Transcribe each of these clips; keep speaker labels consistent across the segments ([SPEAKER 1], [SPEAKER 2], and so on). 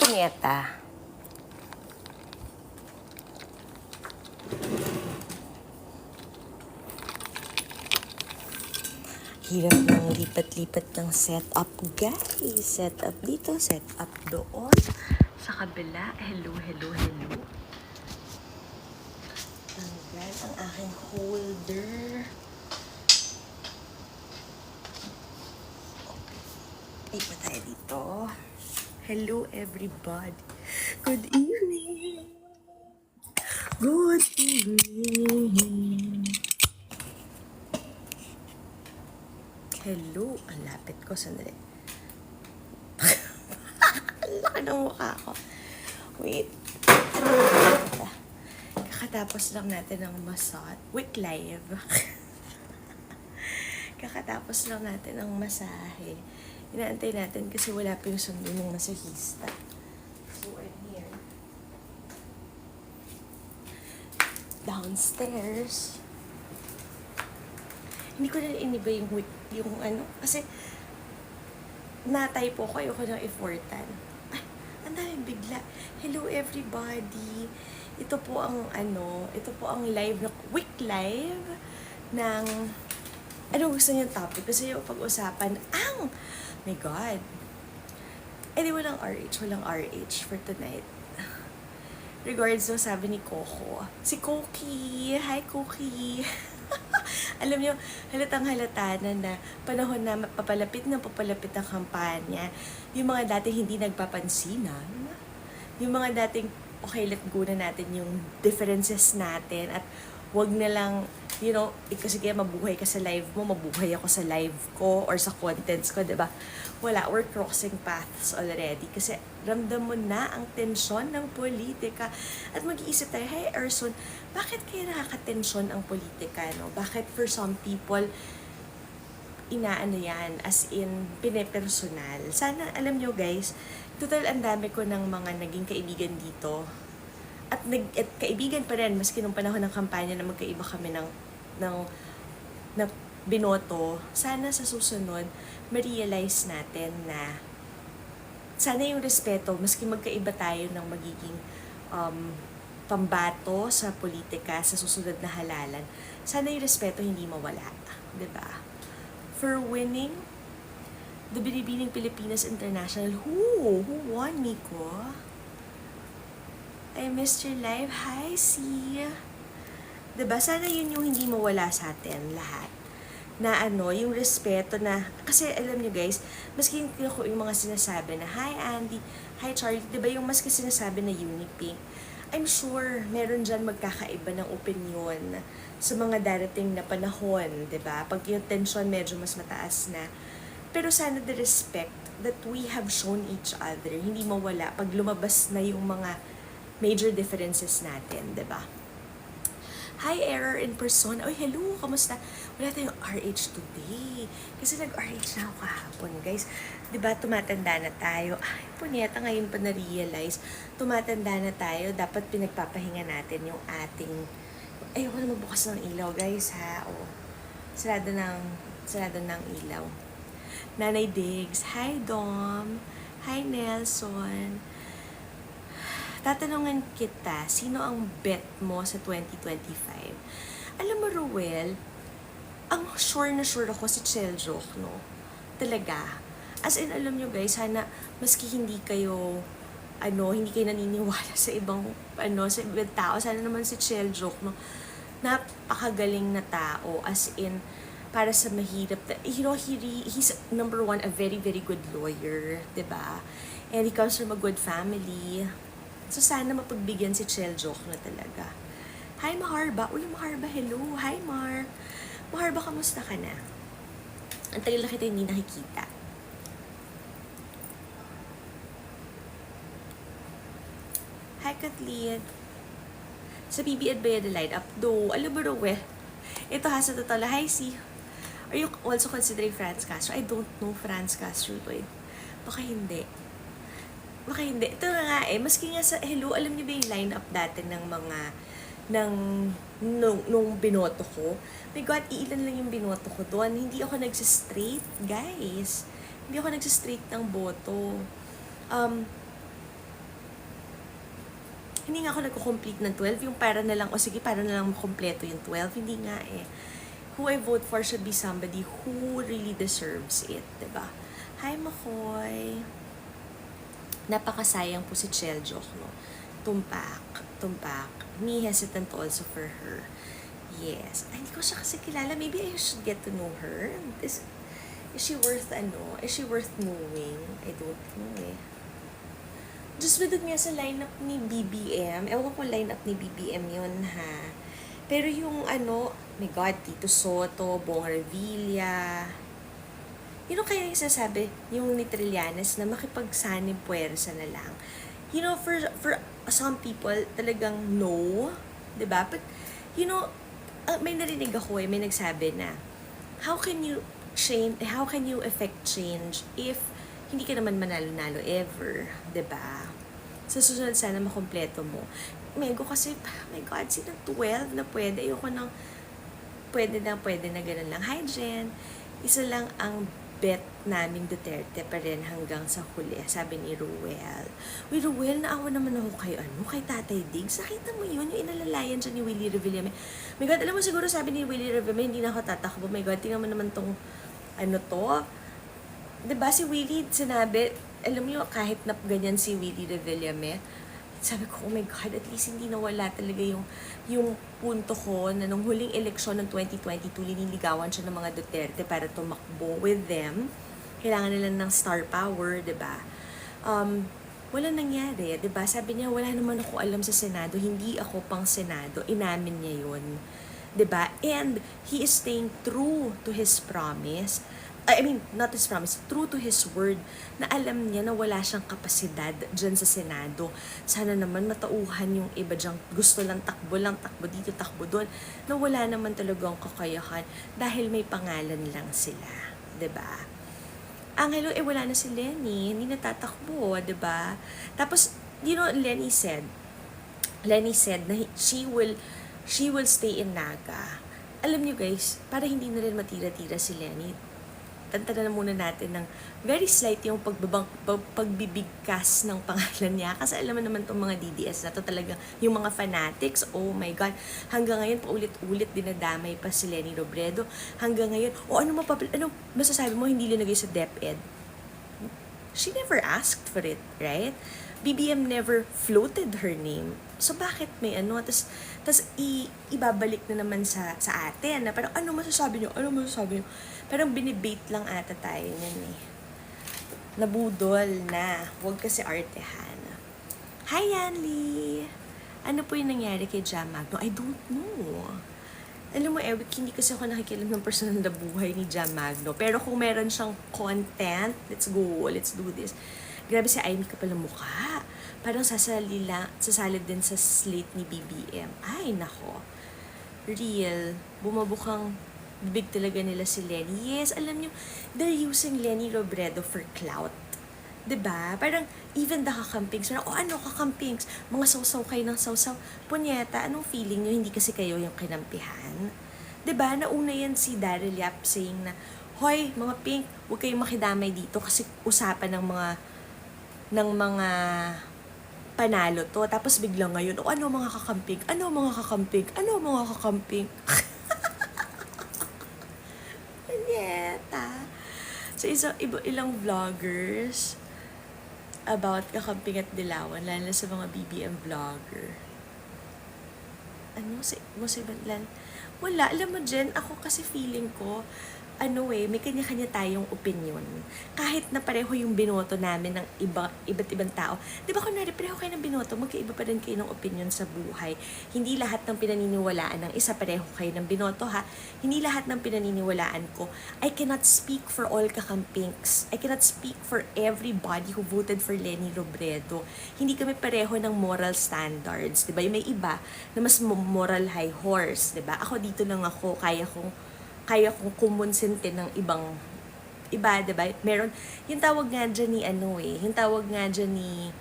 [SPEAKER 1] punyeta. Hirap ng lipat-lipat ng setup, guys. Setup dito, setup doon. Sa kabila, hello. Tanggal ang aking holder. Ay, pa tayo dito. Hello, everybody. Good evening. Good evening. Hello. Ang lapit ko. Sandali. Ang laki ng mukha ko. Wait. Kakatapos lang natin ng massage. Wait, live. Kakatapos lang natin ng masahe. Inaantay natin kasi wala pa yung sundo ng masahista. So, I'm here. Downstairs. Hindi ko na iniba yung ano. Kasi, natay po ko. Ayoko nang effortan. Ay, ang daming bigla. Hello, everybody. Ito po ang live na quick live ng anong gusto niyong topic? Gusto niyo pag-usapan ang my God. Walang RH for tonight. Regards no, sabi ni Coco. Si Koki. Hi, Koki. Alam niyo, halatang halata na panahon na papalapit ang kampanya, yung mga dating hindi nagpapansinan, yung mga dating okay, let go na natin yung differences natin at wag na lang, kasi kaya mabuhay ka sa live mo, mabuhay ako sa live ko or sa contents ko, diba? Wala, we're crossing paths already kasi ramdam mo na ang tensyon ng politika at mag-iisip tayo, hey Erson, bakit kaya nakaka-tensyon ang politika, no? Bakit for some people, inaano yan, as in, pinepersonal. Sana, alam nyo guys, total ang dami ko ng mga naging kaibigan dito, at kaibigan pa rin maski nung panahon ng kampanya na magkaiba kami ng binoto. Sana sa susunod ma-realize natin na sana yung respeto maski magkaiba tayo ng magiging pambato sa politika sa susunod na halalan. Sana yung respeto hindi mawala, 'di ba? For winning the Binibining Pilipinas International. Who won, Miko? I missed your live. Hi, C. Diba? Sana yun yung hindi mawala sa atin lahat. Na yung respeto na, kasi alam nyo guys, maski yung mga sinasabi na, hi Andy, hi Charlie, diba yung maski sinasabi na Unipink, I'm sure meron dyan magkakaiba ng opinion sa mga darating na panahon, diba? Pag yung tension medyo mas mataas na. Pero sana the respect that we have shown each other, hindi mawala pag lumabas na yung mga major differences natin, diba? Hi, Error in person. Oy, hello, kamusta? Wala tayong RH today. Kasi nag-RH na ako kahapon, guys. Diba, tumatanda na tayo. Ay, punyeta, ngayon pa na-realize. Tumatanda na tayo. Dapat pinagpapahinga natin yung ating... Ayoko na magbukas ng ilaw, guys, ha? O, sarado ng ilaw. Nanay Diggs. Hi, Dom. Hi, Nelson. Tatanungan kita, sino ang bet mo sa 2025? Alam mo, Ruel, ang sure na sure ako si Cheljok, no? Talaga. As in, alam nyo guys, sana maski hindi kayo naniniwala sa ibang, sa ibang tao, sana naman si Cheljok, no? Napakagaling na tao, as in, para sa mahirap. He's number one, a very, very good lawyer, diba? And he comes from a good family. So, sana mapagbigyan si Cheljok na talaga. Hi, Maharba. Uy, Maharba, hello. Hi, Mar. Maharba, kamusta ka na? Ang tagal na kita hindi nakikita. Hi, Kathleen. Sa BBN ba yan line up? Do, alam mo rin, ito ha, sa totoo. Hi, C. Are you also considering Franz Castro? I don't know Franz Castro to eh. Baka hindi. Baka hindi. Ito na nga maski nga sa hello, alam niyo ba yung lineup dati ng mga nung binoto ko? My God, iilan lang yung binoto ko doon. Hindi ako nagsistraight, guys. Hindi ako nagsistraight ng boto. Hindi nga ako nagko-complete ng 12, yung para na lang, o sige, para na lang makompleto yung 12. Hindi nga eh. Who I vote for should be somebody who really deserves it, diba? Hi, Makoy! Napakasayang po si Cheljok, no? Tumpak. Me hesitant also for her. Yes. Ay, hindi ko siya kasi kilala. Maybe I should get to know her. Is she worth, is she worth knowing? I don't know eh. Just with nga sa lineup ni BBM. Ewan ko lineup ni BBM yun, ha? Pero yung my God, Tito Soto, Bong Revilla, kaya yung sasabi, yung ni Trillanes na makipagsanib puwersa na lang. For some people, talagang no, diba? But, may narinig ako may nagsabi na, how can you affect change if hindi ka naman manalo-nalo ever, diba? Sa susunod sana makompleto mo. Mego kasi, my God, sino 12 na pwede? Ayoko nang pwede na ganun lang. Hi, Jen. Isa lang ang bet namin Duterte pa rin hanggang sa huli, sabi ni Ruel. Uy, Ruel, naawa naman ako kay Tatay Diggs. Nakita mo yun, yung inalalayan siya ni Willie Revillame. My God, alam mo siguro sabi ni Willie Revillame, hindi na ako tatakbo. My God, tingnan mo naman tong, diba si Willie, sinabi, alam mo kahit na ganyan si Willie Revillame, sabi ko, oh my God, at least hindi nawala talaga yung punto ko na nung huling eleksyon ng 2022, liniligawan siya ng mga Duterte para tumakbo with them. Kailangan nila ng star power, diba? Wala nangyari, diba? Sabi niya, wala naman ako alam sa Senado, hindi ako pang Senado, inamin niya yun. Diba? And he is staying true to his promise. Not his promise, true to his word, na alam niya na wala siyang kapasidad dyan sa Senado. Sana naman matauhan yung iba dyan, gusto lang takbo dito, takbo doon, na wala naman talagang kakayahan dahil may pangalan lang sila. Diba? Angelo, wala na si Lenny, hindi natatakbo, diba? Tapos, Lenny said na she will stay in Naga. Alam niyo guys, para hindi na rin matira-tira si Lenny, tantanan na muna natin ng very slight yung pagbibigkas ng pangalan niya. Kasi alam mo naman itong mga DDS na to talaga, yung mga fanatics, oh my God, hanggang ngayon paulit-ulit dinadamay pa si Leni Robredo. Hanggang ngayon, ano masasabi mo hindi linagay sa DepEd? She never asked for it, right? BBM never floated her name. So bakit may tas ibabalik na naman sa atin na parang ano masasabi niyo? Parang binibait lang ata tayo niyan eh. Nabudol na. Huwag kasi artehan. Hi, Yanli! Ano po yung nangyari kay Jam Magno? I don't know. Alam mo, Eric, hindi kasi ako nakikilam ng personal na buhay ni Jam Magno. Pero kung meron siyang content, let's go, let's do this. Grabe si Amy ka pala mukha. Parang sasalid din sa slate ni BBM. Ay, nako. Real. Bumabukang bibig talaga nila si Lenny. Yes, alam nyo, they're using Leni Robredo for clout. Diba? Parang even the kakampings, kakampings, mga sausaw kayo ng sausaw. Punyeta, anong feeling nyo? Hindi kasi kayo yung kinampihan. Diba? Nauna yan si Daryl Yap saying na, hoy, mga pink, huwag kayong makidamay dito kasi usapan ng mga panalo to. Tapos biglang ngayon, ano mga kakamping? Punyeta. So, ilang vloggers about kakamping at dilawan, lalo sa mga BBM vlogger. Wala, alam mo Jen, ako kasi feeling ko, may kanya-kanya tayong opinion. Kahit na pareho yung binoto namin ng iba't ibang tao. Di ba kunwari, pareho kayo ng binoto, magkaiba pa rin kayo ng opinion sa buhay. Hindi lahat ng pinaniniwalaan ng isa pareho kayo ng binoto, ha? Hindi lahat ng pinaniniwalaan ko. I cannot speak for all kakampings. I cannot speak for everybody who voted for Leni Robredo. Hindi kami pareho ng moral standards. Di ba? May iba na mas moral high horse. Di ba? Ako dito lang ako, kaya kong kumonsinti ng iba, diba? Meron, yung tawag nga dyan ni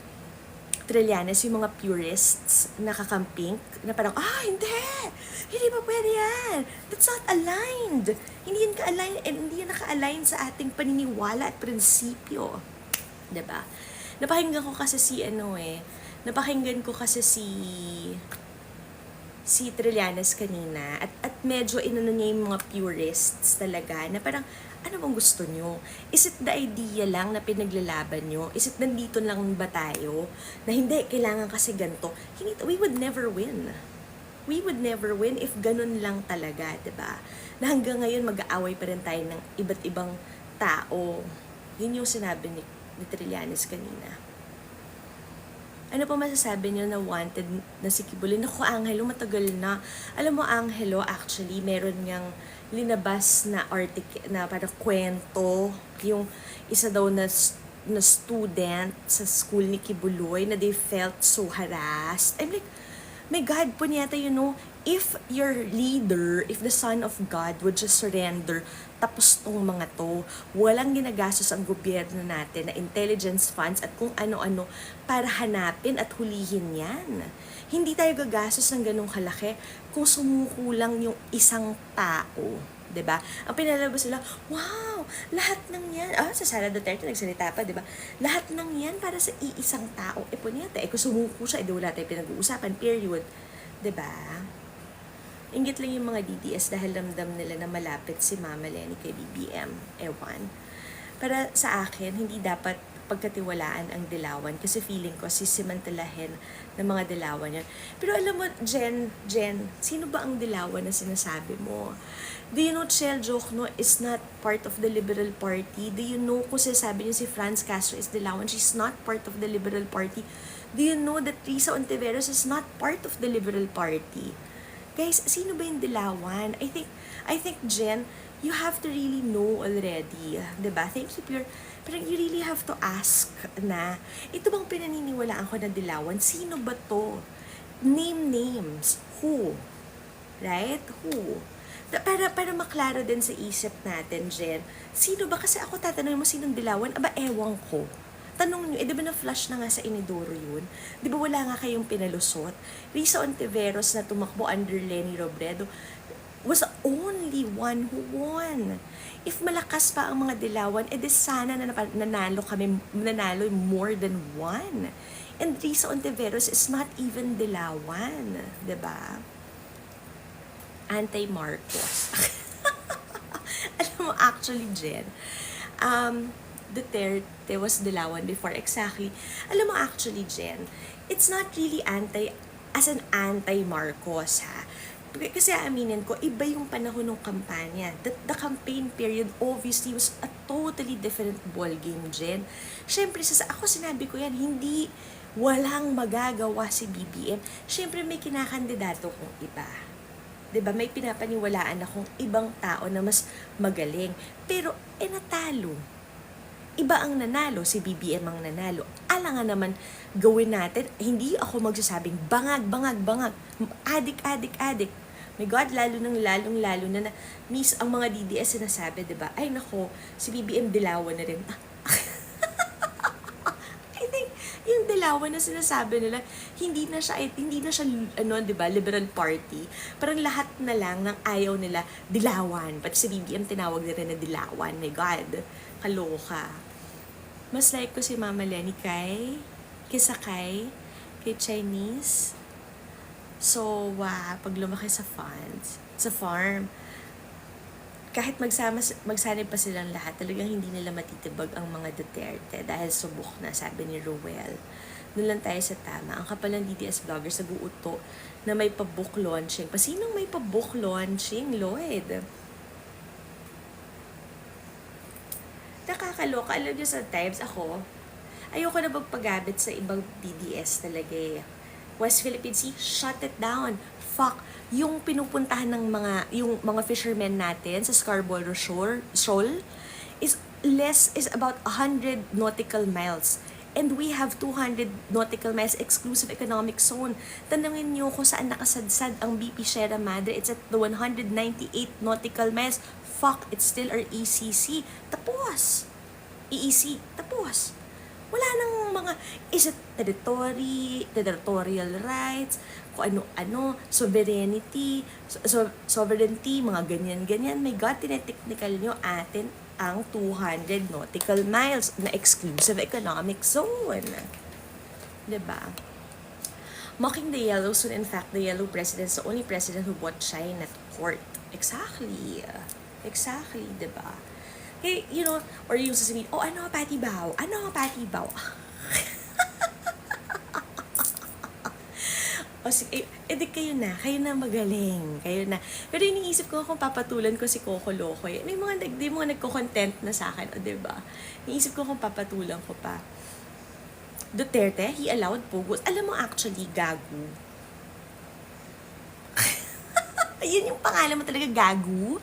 [SPEAKER 1] Trillanes, yung mga purists na kakamping, na parang, hindi pa pwede yan. That's not aligned. Hindi yan naka-align sa ating paniniwala at prinsipyo. Diba? Napakinggan ko kasi si Napakinggan ko kasi si Trillanes kanina at medyo inano niya yung mga purists talaga na parang ano bang gusto nyo? Is it the idea lang na pinaglalaban nyo? Is it nandito lang ba tayo? Na hindi, kailangan kasi ganito. We would never win. We would never win if ganun lang talaga, 'di ba? Na hanggang ngayon mag-aaway pa rin tayo ng iba't ibang tao. Yun yung sinabi ni Trillanes kanina. Ano pa masasabi niyo na wanted na si Kibuloy? Naku, Angelo, matagal na. Alam mo, Angelo, actually, meron niyang linabas na article, na parang kwento, yung isa daw na student sa school ni Kibuloy na they felt so harassed. I'm like, my God, punyata, if your leader, if the Son of God would just surrender, tapos tong mga to, walang ginagastos ang gobyerno natin na intelligence funds at kung ano-ano para hanapin at hulihin yan. Hindi tayo gagastos ng ganong kalaki kung sumuko lang yung isang tao. 'Di ba? Ang pinalabas nila, wow, lahat ng yan, sa Sara Duterte nagsalita pa, 'di ba? Lahat ng yan para sa iisang tao. Punyata, kung sumuko siya, wala tayong pinag-uusapan, period. 'Di ba? Inggit lang yung mga DDS dahil ramdam nila na malapit si Mama Lenny kay BBM. Ewan. Para sa akin, hindi dapat pagkatiwalaan ang dilawan kasi feeling ko sisimantalahin ng mga dilawan yan. Pero alam mo, Jen, sino ba ang dilawan na sinasabi mo? Do you know Chel Jokno is not part of the Liberal Party? Do you know kung sinasabi niyo si Franz Castro is dilawan? She's not part of the Liberal Party. Do you know that Risa Ontiveros is not part of the Liberal Party? Guys, sino ba yung dilawan? I think Jen, you have to really know already, 'di ba? Thank you, Pure. Pero you really have to ask na, ito bang pinaniniwalaan ko na dilawan? Sino ba to? Name names. Who? Right? Who? Para maklaro din sa isip natin, Jen. Sino ba? Kasi ako tatanungin mo sinong dilawan? Aba, ewan ko. Tanong nyo, di ba na-flash na nga sa Inidoro yun? Di ba wala nga kayong pinalusot? Risa Ontiveros na tumakbo under Lenny Robredo was the only one who won. If malakas pa ang mga dilawan, edi sana na nanalo more than one. And Risa Ontiveros is not even dilawan. Di ba? Anti-Marcos. Alam mo, actually, Jen, Duterte was dilawan before. Exactly. Alam mo, actually, Jen, it's not really as an anti-Marcos, ha? Kasi aminin ko, iba yung panahon ng kampanya. The campaign period obviously was a totally different ballgame, Jen. Siyempre, ako sinabi ko yan, walang magagawa si BBM. Siyempre, may kinakandidato kong iba. 'Di ba? May pinapaniwalaan akong ibang tao na mas magaling. Pero, natalo. Iba ang nanalo, si BBM ang nanalo. Alangan naman gawin natin, hindi ako magsasabing bangag, adik. My God, lalong lalo na miss ang mga DDS sinasabi, 'di ba? Ay nako, si BBM dilawan na rin. I think yung dilawan na sinasabi nila, hindi na siya 'di ba, Liberal Party. Parang lahat na lang ng ayaw nila dilawan. Pati si BBM tinawag na rin na dilawan. My God, kaloka. Mas like ko si Mama Lenny kay Chinese. So, pag lumaki sa farm, kahit magsanib pa silang lahat, talagang hindi nila matitibag ang mga Duterte dahil subok na, sabi ni Ruel. Doon lang tayo sa tama. Ang kapal ng DDS vloggers nag-uuto na may pa-book launching. Sinong may pa-book launching, Lloyd? Nakakaloka. Alam niyo, sometimes ayoko na magpagabit sa ibang DDS talaga eh. West Philippine Sea, shut it down. Fuck. Yung pinupuntahan ng mga fishermen natin sa Scarborough Shoal is about 100 nautical miles. And we have 200 nautical miles exclusive economic zone. Tanungin niyo kung saan nakasadsad ang BP Sierra Madre. It's at the 198 nautical miles. Fuck, it's still our ECC. Tapos. EEC. Tapos. Wala nang is it territorial rights, kung ano-ano, sovereignty, mga ganyan-ganyan. My God, tinetechnical nyo atin ang 200 nautical miles na exclusive economic zone. 'Di ba? Mocking the yellows when in fact the yellow president is the only president who bought shine at court. Exactly. Exactly, diba? Hey, you know, or yung sasabihin, oh, ano, Patty Bao? Ano, Patty Bao? O sige, edi kayo na magaling, kayo na. Pero iniisip ko kung papatulan ko si Coco Locoy. May mga nagko-content na sa akin, o diba? Iniisip ko kung papatulan ko pa. Duterte, he allowed pogos. Alam mo actually, gago. Ayun yung pangalan mo talaga, gago.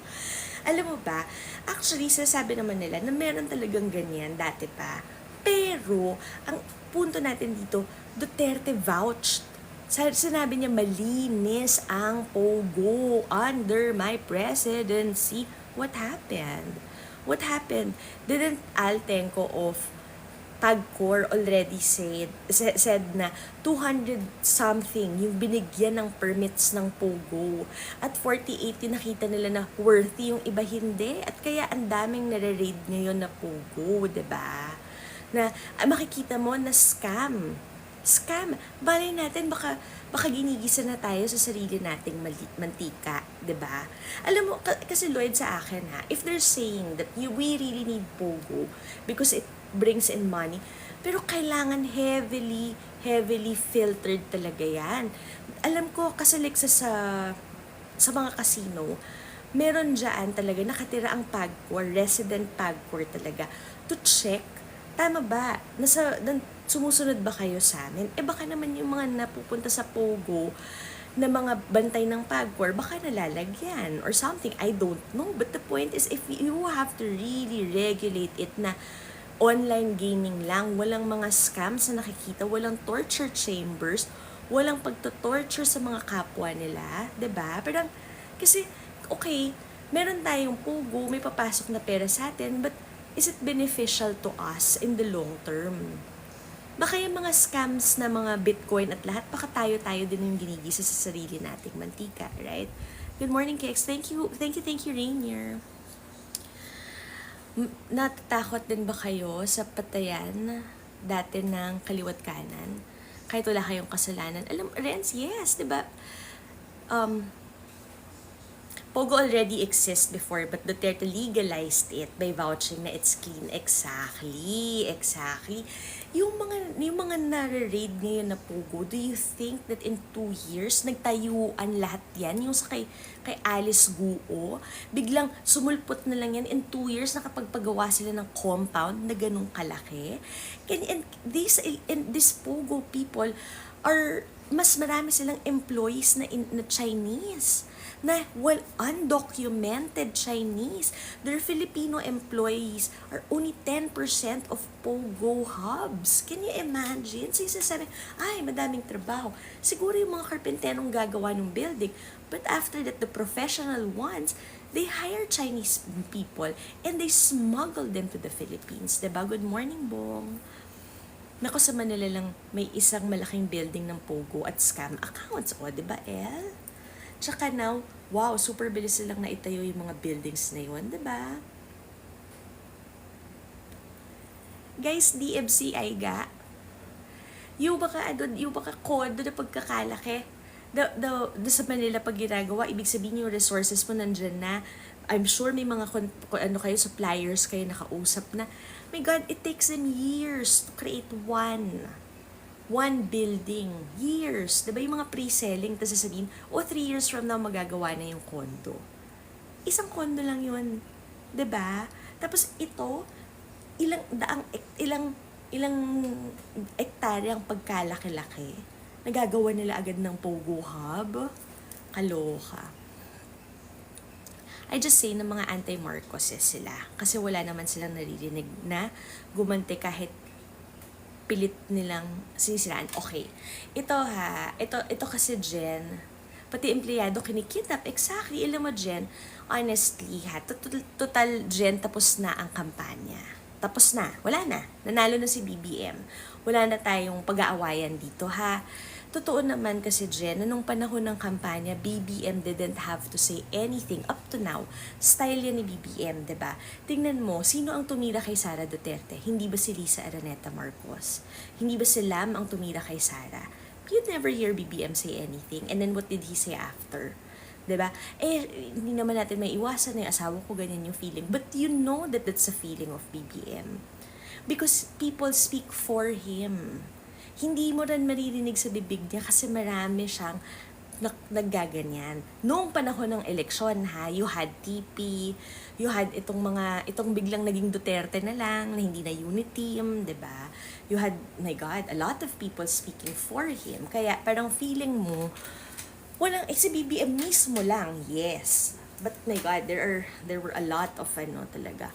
[SPEAKER 1] Alam mo ba, actually, sasabi naman nila na meron talagang ganyan dati pa. Pero, ang punto natin dito, Duterte vouched. Sinabi niya, malinis ang pogo under my presidency. What happened? What happened? Didn't Altenco of Pagcor already said na 200 something yung binigyan ng permits ng Pogo. At 48 yung nakita nila na worthy, yung iba hindi. At kaya ang daming nare-raid ngayon na Pogo, 'di ba? Na makikita mo na scam. Scam. Balay natin baka ginigisa na tayo sa sarili nating mantika, 'di ba? Alam mo kasi Lloyd sa akin ha, if they're saying that we really need Pogo because it brings in money, pero kailangan heavily filtered talaga yan. Alam ko kasi like sa mga casino, meron dyan talaga nakatira ang Pagcor, resident Pagcor talaga, to check, tama ba? Sumusunod ba kayo sa amin? Baka naman yung mga napupunta sa Pogo na mga bantay ng Pagcor, baka nalalagyan or something. I don't know. But the point is, if you have to really regulate it na online gaming lang, walang mga scams na nakikita, walang torture chambers, walang pagto-torture sa mga kapwa nila, 'di ba? Pero kasi okay, meron tayong Pogo, may papasok na pera sa atin, but is it beneficial to us in the long term? Baka yung mga scams na mga Bitcoin at lahat, baka tayo din yung ginigisa sa sarili nating mantika, right? Good morning, Keks. Thank you, Rainier. Natatakot din ba kayo sa patayan dati ng kaliwat kanan? Kahit wala kayong kasalanan. Alam, Renz, yes, diba? Pogo already exists before, but Duterte legalized it by vouching na it's clean. Exactly. Yung mga nare-raid ngayon na Pogo, do you think that in 2 years, nagtayuan lahat yan? Yung sa kay Alice Guo, biglang sumulpot na lang yan, in 2 years, nakapagpagawa sila ng compound na ganun kalaki. And these Pogo people are, mas marami silang employees na Chinese, na undocumented Chinese. Their Filipino employees are only 10% of Pogo hubs. Can you imagine? So yung sasabi, ay, madaming trabaho. Siguro yung mga karpenterong gagawa ng building. But after that, the professional ones, they hire Chinese people and they smuggle them to the Philippines. Diba? Good morning, Bong. Nako, sa Manila lang may isang malaking building ng Pogo at scam accounts. O, diba, El? Tsaka now, wow, super bilis silang naitayo yung mga buildings na yun, diba? Guys, DFC ay ga. Yung baka kodo na pagkakalaki. Sa Manila pag ginagawa, ibig sabihin yung resources mo nandyan na. I'm sure may mga suppliers kayo nakausap na. My God, it takes them years to create one building. Years. Diba yung mga pre-selling, tapos sasabihin, 3 years from now, magagawa na yung condo. Isang condo lang yun. Diba? Tapos ito, ilang ektaryang pagkalaki-laki, nagagawa nila agad ng Pogo Hub. Kaloka. I just say na mga anti-Marcoses sila. Kasi wala naman silang naririnig na gumante kahit pilit nilang sinisiraan. Okay. Ito kasi Jen, pati empleyado kinikidnap. Exactly. Alam mo Jen, honestly total Jen, tapos na ang kampanya. Tapos na. Wala na. Nanalo na si BBM. Wala na tayong pag-aawayan dito ha. Totoo naman kasi Jen, na nung panahon ng kampanya, BBM didn't have to say anything up to now. Style yan ni BBM, diba? Tingnan mo, sino ang tumira kay Sara Duterte? Hindi ba si Lisa Araneta Marcos? Hindi ba si Lam ang tumira kay Sara? Yun never hear BBM say anything. And then what did he say after? 'Di ba? Hindi naman natin may iwasan na yung asawa ko ganyan yung feeling. But you know that that's a feeling of BBM. Because people speak for him. Hindi mo rin maririnig sa bibig niya kasi marami siyang naggaganyan. Noong panahon ng eleksyon you had TP, you had itong biglang naging Duterte na lang, na hindi na unity team, 'di ba? You had, my God, a lot of people speaking for him. Kaya parang feeling mo, si BBM mismo lang, yes. But my God, there were a lot of talaga.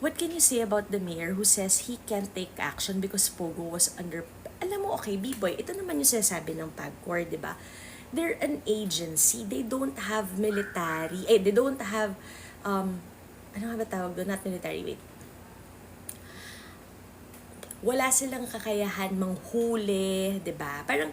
[SPEAKER 1] What can you say about the mayor who says he can't take action because Pogo was under... Alam mo, okay, B-Boy, ito naman yung sinasabi ng PAGCOR, di ba? They're an agency. They don't have military. They don't have... ano nga ba tawag doon? Not military, wait. Wala silang kakayahan manghuli, di ba? Parang,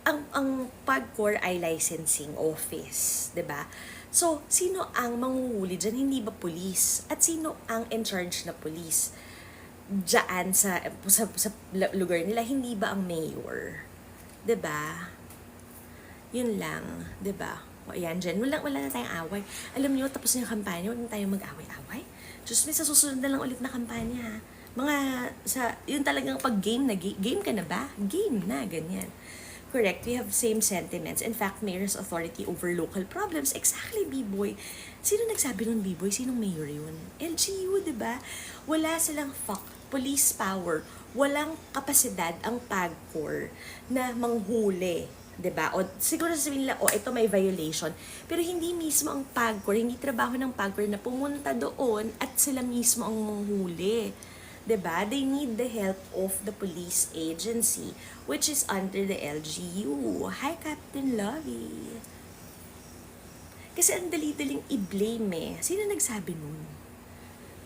[SPEAKER 1] ang PAGCOR ay licensing office, di ba? So, sino ang manghuhuli dyan? Hindi ba police? At sino ang in charge na police? Diyan sa lugar nila, hindi ba ang mayor? 'Di ba? Yun lang, 'di ba? O ayan, dyan, wala na tayong away. Alam niyo, tapos na yung kampanya, huwag na tayong mag-away-away. Just may sa susunod na lang ulit na kampanya, ha? Yun talagang pag game ka na ba? Game na, ganyan. Correct, we have same sentiments. In fact, mayor's authority over local problems. Exactly, B-Boy. Sino nagsabi nun, B-Boy? Sinong mayor yun? LGU, di ba? Wala silang police power. Walang kapasidad ang PAGCOR na manghuli. 'Di ba? O siguro sabihin nila, ito may violation. Pero hindi mismo ang PAGCOR, hindi trabaho ng PAGCOR na pumunta doon at sila mismo ang manghuli. 'Di ba? They need the help of the police agency, which is under the LGU. Hi, Captain Lovey. Kasi ang dali-daling i-blame Sino nagsabi nun?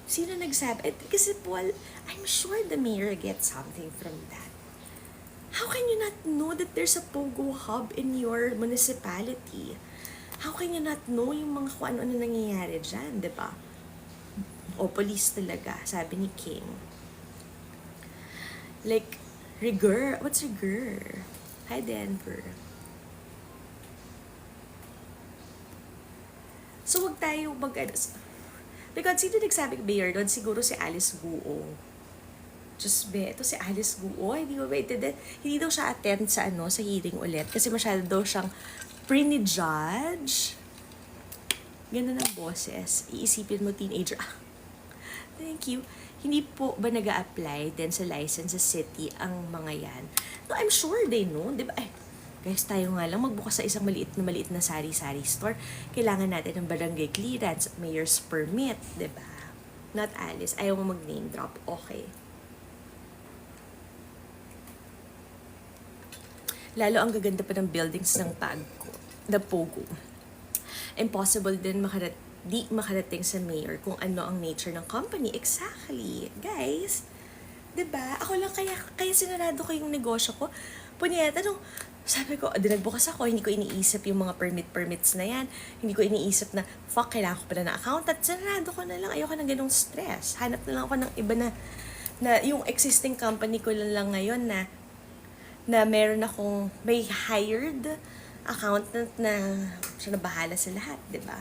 [SPEAKER 1] Sino nagsabi? Kasi Paul, I'm sure the mayor gets something from that. How can you not know that there's a Pogo hub in your municipality? How can you not know yung mga kung ano-ano nangyayari dyan, di ba? O police talaga, sabi ni King. Like, rigor. What's rigor? Hi, Denver. So, wag tayo because sino nagsabi ng mayor doon? Siguro si Alice Guo. Diyos be, ito si Alice Guo. Hindi mo ba intended? Hindi daw siya attend sa sa hearing ulit kasi masyado daw siyang pre-judge. Ganda ng boses. Iisipin mo, teenager. Thank you. Hindi po ba nag-a-apply din sa license sa city ang mga yan? No, I'm sure they know. Diba? Guys, tayo nga lang magbukas sa isang maliit na sari-sari store. Kailangan natin ng barangay clearance, mayor's permit, 'di ba? Not Alice. Ayaw mo mag-name drop. Okay. Lalo ang gaganda pa ng buildings ng Pogo. Impossible din makarating sa mayor kung ano ang nature ng company. Exactly. Guys, 'di ba? Ako lang kaya sinarado ko yung negosyo ko. Punyeta sabi ko, nagbukas ako, hindi ko iniisip yung mga permits na yan. Hindi ko iniisip na, kailangan ko pala ng accountant. Sinarado ko na lang, ayoko ng ganong stress. Hanap na lang ako ng iba na yung existing company ko lang ngayon na meron akong, may hired accountant na siya na bahala sa lahat, di ba?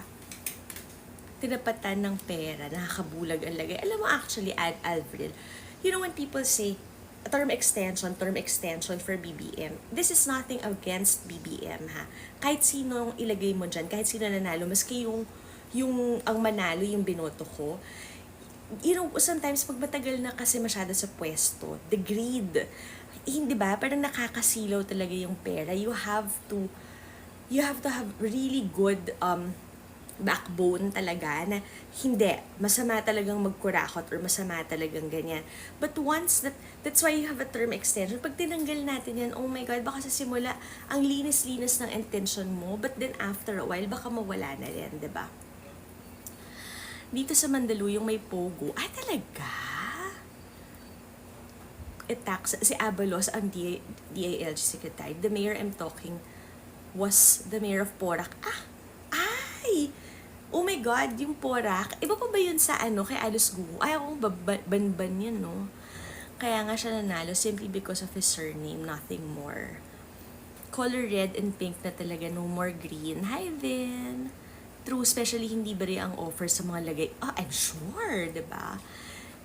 [SPEAKER 1] Tinapatan ng pera, nakakabulag ang lagay. Alam mo actually, Alfred, you know when people say, term extension for BBM. This is nothing against BBM, ha. Kahit sino ilagay mo dyan, kahit sino nanalo, maski yung ang manalo, yung binoto ko, you know, sometimes pag matagal na kasi masyado sa pwesto, the greed, hindi ba, parang nakakasilaw talaga yung pera. You have to have really good backbone talaga na hindi, masama talagang magkurakot or masama talagang ganyan. But once that's why you have a term extension. Pag tinanggal natin yan, oh my God, baka sa simula, ang linis-linis ng intention mo, but then after a while, baka mawala na rin, diba? Dito sa Mandaluyong may Pogo. Ay, talaga? Si Abalos, ang DILG secretary. The mayor I'm talking was the mayor of Porac. Ay! Oh my God, yung Porac. Iba pa ba yun sa kay Alice Guo? Ay, akong ban yan, no? Kaya nga siya nanalo simply because of his surname, nothing more. color red and pink na talaga, no more green. Hi, Vin! True, especially hindi ba rin ang offer sa mga lagay. I'm sure, diba?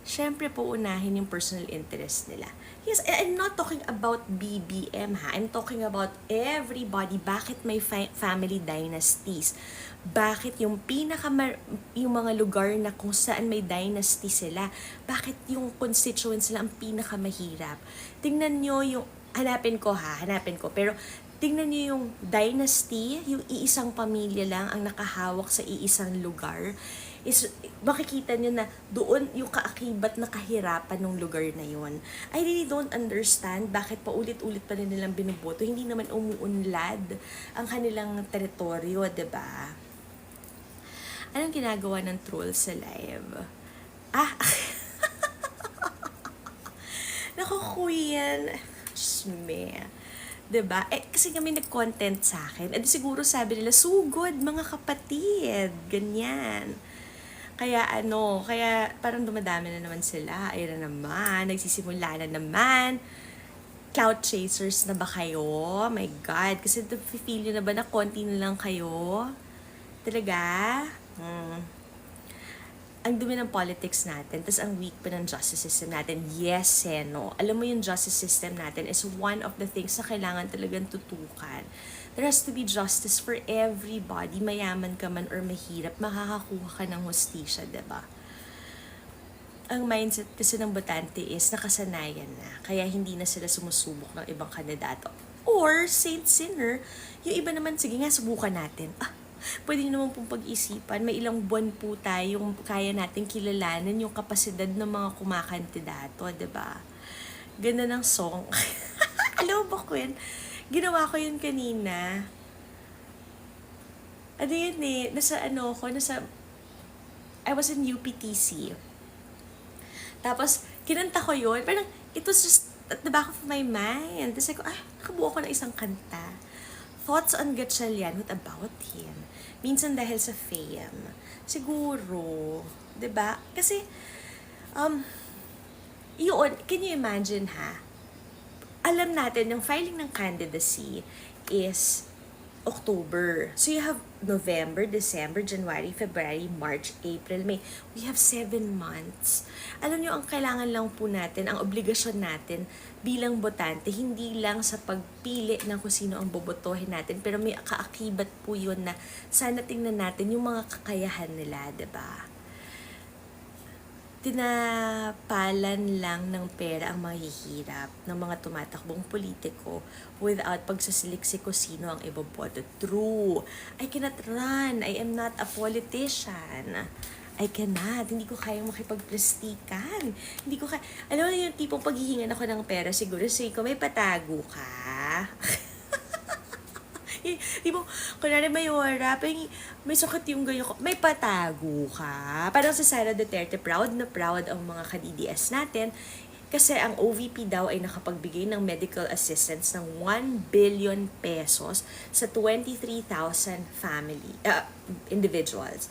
[SPEAKER 1] Siyempre po unahin yung personal interest nila. Yes, I'm not talking about BBM ha. I'm talking about everybody. Bakit may family dynasties? Bakit yung yung mga lugar na kung saan may dynasty sila, bakit yung constituents sila ang pinakamahirap? Tingnan nyo yung, hanapin ko, pero tingnan niyo yung dynasty, yung iisang pamilya lang ang nakahawak sa iisang lugar, is makikita niyo na doon yung kaakibat na kahirapan ng lugar na yun. I really don't understand bakit paulit-ulit pa rin nilang binuboto, hindi naman umuunlad ang kanilang teritoryo, 'di ba? Anong ginagawa ng troll sa live? Naku, Queen. Shme. 'Diba? Kasi kami nag-content sa akin. Siguro sabi nila, sugod mga kapatid. Ganyan. Kaya parang dumadami na naman sila. Ayun na naman, nagsisimula na naman. Cloud chasers na ba kayo? Oh my God. Kasi feel nyo na ba na konti na lang kayo? Talaga? Ang dumi ng politics natin, tas ang weak pa ng justice system natin. Yes, no. Alam mo yung justice system natin is one of the things na kailangan talagang tutukan. There has to be justice for everybody, mayaman ka man or mahirap, makakakuha ka ng hustisya, diba? Ang mindset kasi ng botante is nakasanayan na, kaya hindi na sila sumusubok ng ibang kandidato. Or, saint sinner, yung iba naman, sige nga, subukan natin. Pwede nyo naman pong pag-isipan, may ilang buwan po tayong kaya natin kilalanin yung kapasidad ng mga kumakandidato, diba? Ganda ng song. Alam mo ba, Queen? Ginawa ko yun kanina. Ano yun I was in UPTC. Tapos, kinanta ko yun. Parang, it was just at the back of my mind. Tapos ako, nakabuo ko ng isang kanta. Thoughts on Gatchalian, what about him? Minsan dahil sa fame. Siguro, 'di ba? Kasi, yun, can you imagine ha? Alam natin, yung filing ng candidacy is October. So you have November, December, January, February, March, April, May. We have 7 months. Alam nyo, ang kailangan lang po natin, ang obligasyon natin bilang botante, hindi lang sa pagpili ng kung sino ang bobotohin natin, pero may kaakibat po yun na sana tingnan natin yung mga kakayahan nila, 'di ba? Tinapalan lang ng pera ang mahihirap ng mga tumatakbong politiko without pagsasiliksik ko sino ang iboboto. True. I cannot run. I am not a politician. I cannot. Hindi ko kayang makipagplastikan. Hindi ko kaya. Alam mo yung tipong paghihingan ako ng pera, siguro say ko, may patago ka. Tipo, kunwari may wara, may sukat yung ganyan ko, may patago ka. Parang sa Sara Duterte, proud na proud ang mga ka-DDS natin kasi ang OVP daw ay nakapagbigay ng medical assistance ng 1 billion pesos sa 23,000 individuals.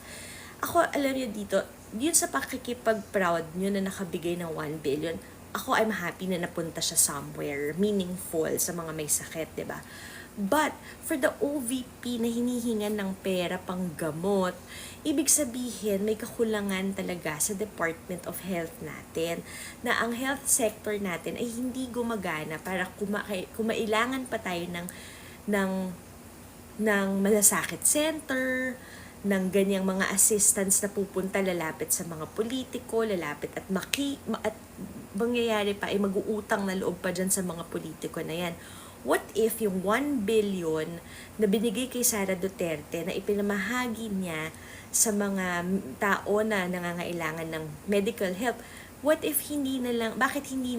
[SPEAKER 1] Ako, alam niyo dito, yun sa pakikipag-proud nyo na nakabigay ng 1 billion, ako, I'm happy na napunta siya somewhere meaningful sa mga may sakit, 'di ba? But, for the OVP na hinihingan ng pera pang gamot, ibig sabihin may kakulangan talaga sa Department of Health natin, na ang health sector natin ay hindi gumagana para kumailangan pa tayo ng malasakit center, ng ganyang mga assistance na pupunta lalapit sa mga politiko, lalapit at mangyayari pa ay mag-uutang na loob pa dyan sa mga politiko na yan. What if yung 1 billion na binigay kay Sara Duterte na ipinamahagi niya sa mga tao na nangangailangan ng medical help, bakit hindi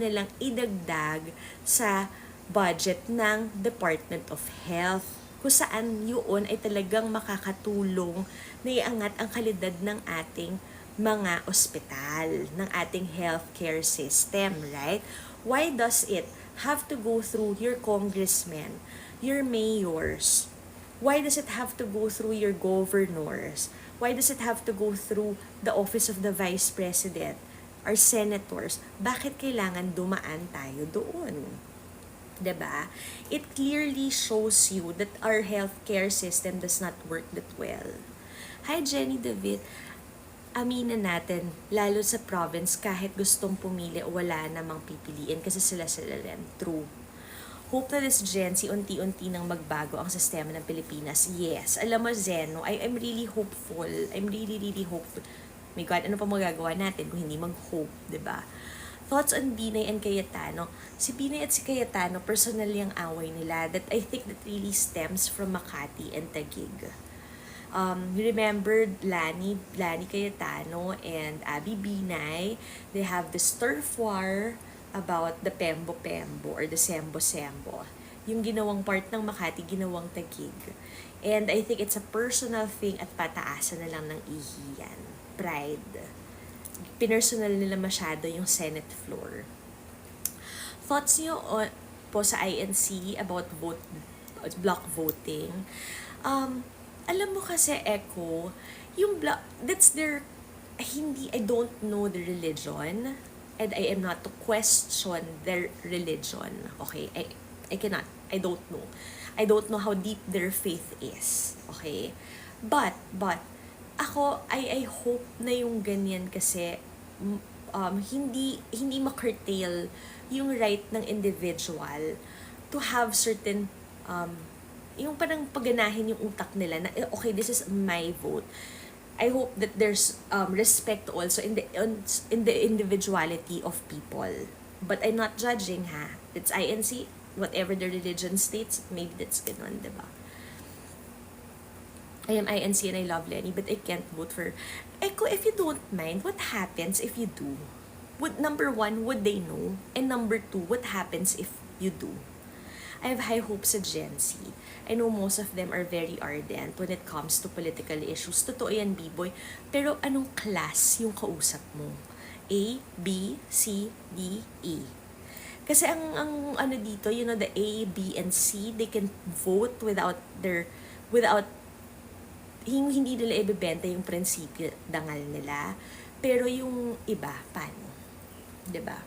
[SPEAKER 1] na lang idagdag sa budget ng Department of Health? Kung saan yun ay talagang makakatulong na iangat ang kalidad ng ating mga ospital, ng ating healthcare system, right? Why does it have to go through your congressmen, your mayors? Why does it have to go through your governors? Why does it have to go through the office of the vice president, our senators? Bakit kailangan dumaan tayo doon? 'Diba? It clearly shows you that our healthcare system does not work that well. Hi, Jenny David. Aminin natin, lalo sa province, kahit gustong pumili, wala namang pipiliin kasi sila rin. True. Hope na this Gen Z unti-unti nang magbago ang sistema ng Pilipinas. Yes. Alam mo, Zeno, I'm really hopeful. I'm really, really hopeful. My God, ano pa magagawa natin kung hindi mag-hope, diba? Thoughts on Binay and Cayetano. Si Binay at si Cayetano, personal yung away nila that I think that really stems from Makati and Taguig. You remember Lani Cayetano and Abby Binay, they have this turf war about the Pembo-Pembo or the Sembo-Sembo. Yung ginawang part ng Makati, ginawang Taguig. And I think it's a personal thing at pataasan na lang ng ihiyan. Pride. Pinersonal nila masyado yung Senate floor. Thoughts niyo po sa INC about block voting? Alam mo kasi, Echo, yung that's their, I don't know the religion, and I am not to question their religion, okay? I cannot, I don't know. I don't know how deep their faith is, okay? But, ako, I hope na yung ganyan kasi, hindi ma-curtail yung right ng individual to have certain, yung parang pagganahin yung utak nila na, okay, this is my vote. I hope that there's respect also in the individuality of people. But I'm not judging, ha? It's INC, whatever the religion states, maybe that's ganun, diba? I am INC and I love Lenny, but I can't vote for... Echo, if you don't mind, what happens if you do? Number one, would they know? And number two, what happens if you do? I have high hopes sa Gen Z. I know most of them are very ardent when it comes to political issues. Totoo yan, B-boy. Pero anong class yung kausap mo? A, B, C, D, E. Kasi ang ano dito, you know, the A, B, and C, they can vote without hindi nila ibebenta yung prinsipyo dangal nila. Pero yung iba, paano? 'Di ba?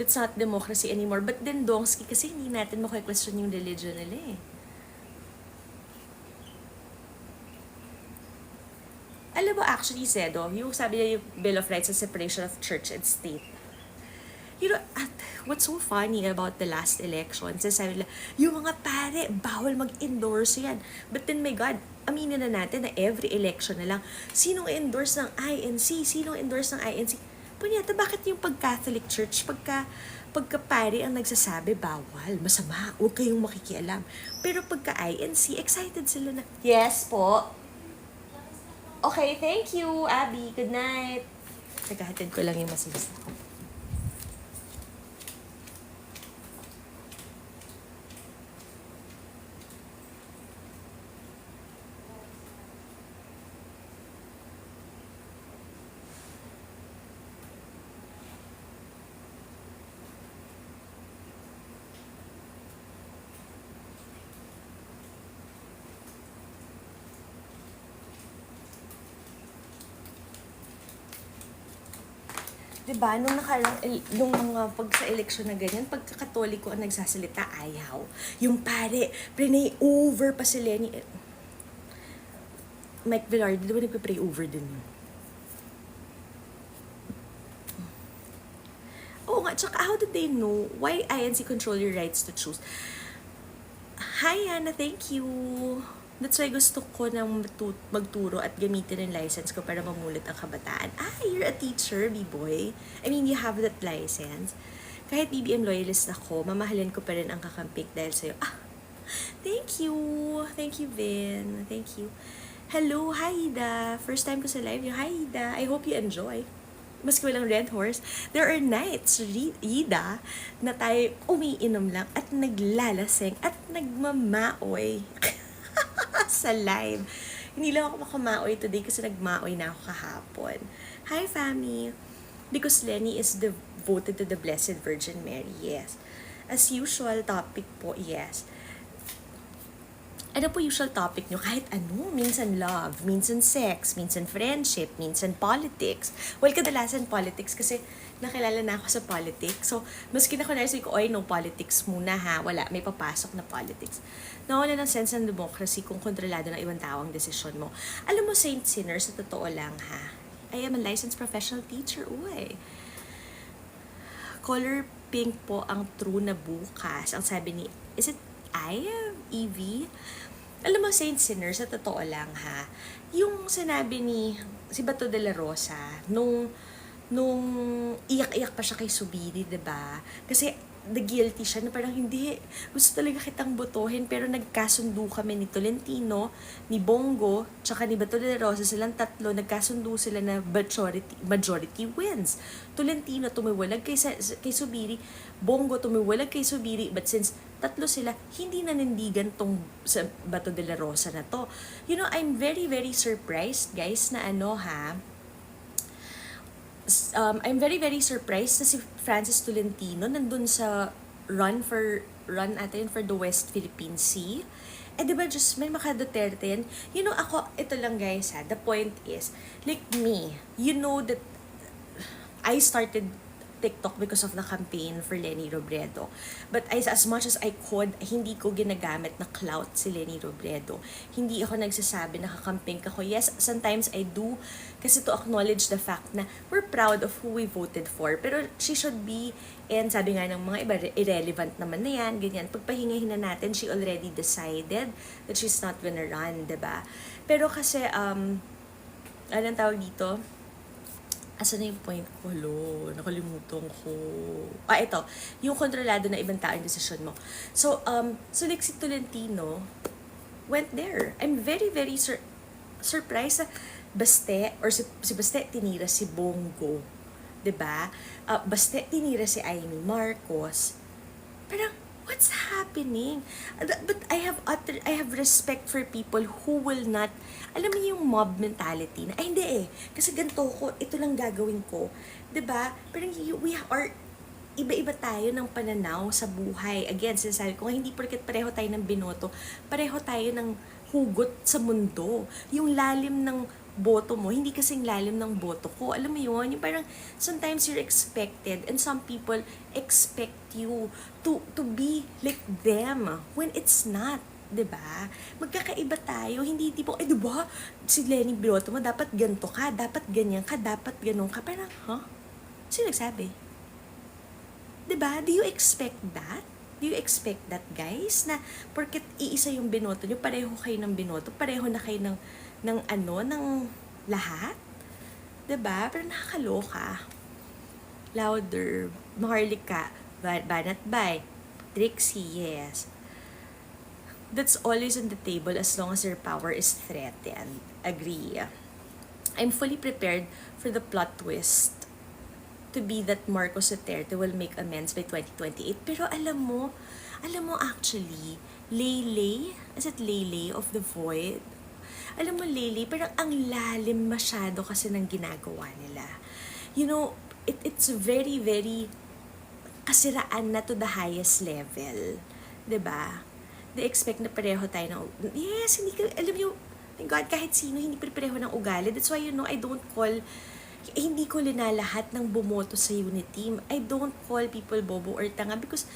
[SPEAKER 1] That's not democracy anymore. But then, Dongsky, kasi hindi natin maki-question yung religion nila eh. Alam mo, actually, Zedo, yung sabi niya yung Bill of Rights sa separation of church and state. You know, what's so funny about the last election, sabi nila, yung mga pare, bawal mag-endorse yan. But then, my God, aminin na natin na every election na lang, sinong endorse ng INC? Sinong endorse ng INC? Punyata, bakit yung pag-Catholic Church, pagka pare ang nagsasabi, bawal, masama, huwag kayong makikialam. Pero pagka-INC, excited sila na, yes po. Okay, thank you, Abby. Good night. Naghahatid ko lang yung masimis ako. Diba, nung mga pag sa eleksyon na ganyan, pagka-Katoliko ang nagsasalita, ayaw. Yung pare, pray over pa si Lenny. Mike Velarde, di ba nagpa-pray over din yun? Oo nga, tsaka how did they know why INC control your rights to choose? Hi, Anna, thank you. That's why gusto ko nang magturo at gamitin yung license ko para mamulit ang kabataan. You're a teacher, B-boy. I mean, you have that license. Kahit BBM loyalist ako, mamahalin ko pa rin ang kakampik dahil sa'yo. Thank you. Thank you, Vin. Thank you. Hello, hi, Ida. First time ko sa live yung, hi, Ida. I hope you enjoy. Maski walang Red Horse, there are nights, Ida, na tayo umiinom lang at naglalaseng at nagmamaoy. Sa live. Hindi lang ako makamaoy today kasi nagmaoy na ako kahapon. Hi, family! Because Lenny is devoted to the Blessed Virgin Mary, yes. As usual, topic po, yes. ano po usual topic nyo? Kahit ano, minsan love, minsan sex, minsan friendship, minsan politics. Well, kadalasan politics kasi nakilala na ako sa politics. So, maski na ko na ko, oy, no politics muna ha. Wala, may papasok na politics. Nawala ng sense ng democracy kung kontrolado ng ibang tao ang desisyon mo. Alam mo, Saint Sinner, sa totoo lang ha, I am a licensed professional teacher, uy. Color pink po ang true na bukas. Ang sabi ni, is it Evie? Alam mo, Saint Sinner, sa totoo lang ha, yung sinabi ni si Bato de la Rosa, nung iyak-iyak pa siya kay Subiri, 'di ba? Kasi the guilty siya na parang hindi, gusto talaga kitang botohin pero nagkasundo kami ni Tolentino, ni Bongo, tsaka ni Bato de la Rosa, silang tatlo, nagkasundo sila na majority wins. Tolentino tumiwalag kay Subiri, Bongo tumiwalag kay Subiri, but since tatlo sila, hindi nanindigan tong sa Bato de la Rosa na to. You know, I'm very, very surprised, guys, na I'm very, very surprised na si Francis Tolentino nandun sa run ata yun for the West Philippine Sea. Eh, di ba, just may maka Duterte yan. You know, ako, ito lang guys ha, the point is, like me, you know that I started TikTok because of the campaign for Leni Robredo. But as much as I could, hindi ko ginagamit na clout si Leni Robredo. Hindi ako nagsasabi na kakamping ako. Yes, sometimes I do kasi to acknowledge the fact na we're proud of who we voted for. Pero she should be, and sabi nga ng mga iba, irrelevant naman na yan, ganyan. Pagpahingahin na natin, she already decided that she's not gonna run, diba? Pero kasi, anong tawag dito? Asa na yung point ko, nakalimutan ko. Ito, yung kontrolado na ibang tao yung desisyon mo. So like si Tolentino went there. I'm very, very surprised na Baste, or si Baste tinira si Bongo. 'Di ba? Baste tinira si Amy Marcos. Parang, what's happening? But I have respect for people who will not, alam mo yung mob mentality na, ay hindi kasi ganito ko, ito lang gagawin ko. 'Di ba? Parang we are, iba-iba tayo ng pananaw sa buhay. Again, sinasabi ko, hindi porket pareho tayo ng binoto, pareho tayo ng hugot sa mundo. Yung lalim ng boto mo, hindi kasing lalim ng boto ko. Alam mo yun? Yung parang sometimes you're expected and some people expect you to be like them when it's not. 'Di ba? Magkakaiba tayo, hindi tipo, di ba? Si Leni Binoto mo, dapat ganito ka, dapat ganyan ka, dapat ganun ka. Parang, Sino nagsabi? 'Di ba? Do you expect that? Do you expect that, guys? Na porket iisa yung binoto nyo, pareho kayo ng binoto, pareho na kayo ng lahat? 'Di ba? Pero nakakaloka. Louder, Maharlika, Banat Bay, Trixie, yes. That's always on the table as long as their power is threatened. Agree. I'm fully prepared for the plot twist to be that Marcos Duterte will make amends by 2028. Pero alam mo actually, Lele, is it Lele of the Void? Alam mo, Lele, parang ang lalim masyado kasi ng ginagawa nila. You know, it's very, very kasiraan na to the highest level. 'Di ba? They expect na pareho tayo ng, yes, hindi ka, alam mo, my God, kahit sino, hindi pareho ng ugali. That's why, hindi ko linalahat ng bumoto sa unit team. I don't call people bobo or tanga because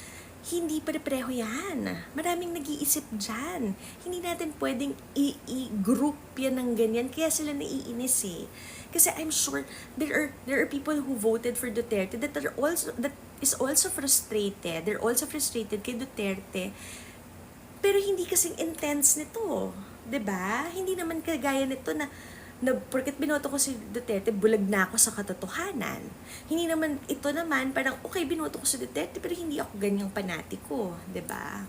[SPEAKER 1] hindi pareho yan. Maraming nag-iisip dyan. Hindi natin pwedeng i-group yan ng ganyan. Kaya sila naiinis eh. Kasi I'm sure there are people who voted for Duterte that is also frustrated. They're also frustrated kay Duterte. Pero hindi kasing intense nito. 'Di ba? Hindi naman kagaya nito na porket binoto ko si Duterte, bulag na ako sa katotohanan. Hindi naman, ito naman, parang, okay, binoto ko si Duterte, pero hindi ako ganyang panatiko, 'di ba?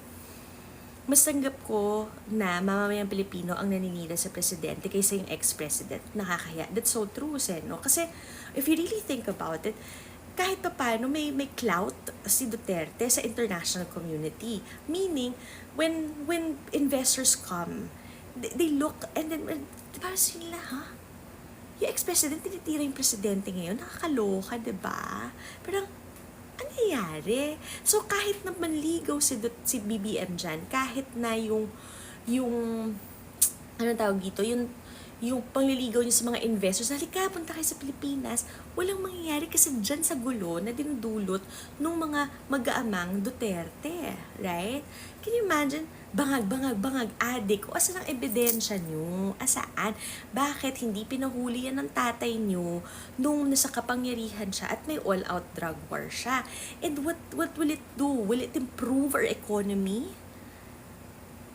[SPEAKER 1] Mas tanggap ko na mamamayang Pilipino ang naninira sa presidente kaysa yung ex-president. Nakakahiya. That's so true, no? Kasi, if you really think about it, kahit pa paano may clout si Duterte sa international community. Meaning, when investors come, they look, and then, diba sila, yung ex-president, tinitira yung presidente ngayon, nakakaloka, diba? Parang, ano nangyayari? So, kahit na manligaw si BBM dyan, kahit na yung yung ano tawag dito, yung pangliligaw niya sa mga investors, halika, punta kayo sa Pilipinas, walang mangyayari kasi dyan sa gulo na dinudulot ng mga mag-aamang Duterte, right? Can you imagine? Bangag, adik, o asan ang ebidensya nyo? Asaan? Bakit hindi pinahuli yan ng tatay nyo nung nasa kapangyarihan siya at may all-out drug war siya? And what will it do? Will it improve our economy?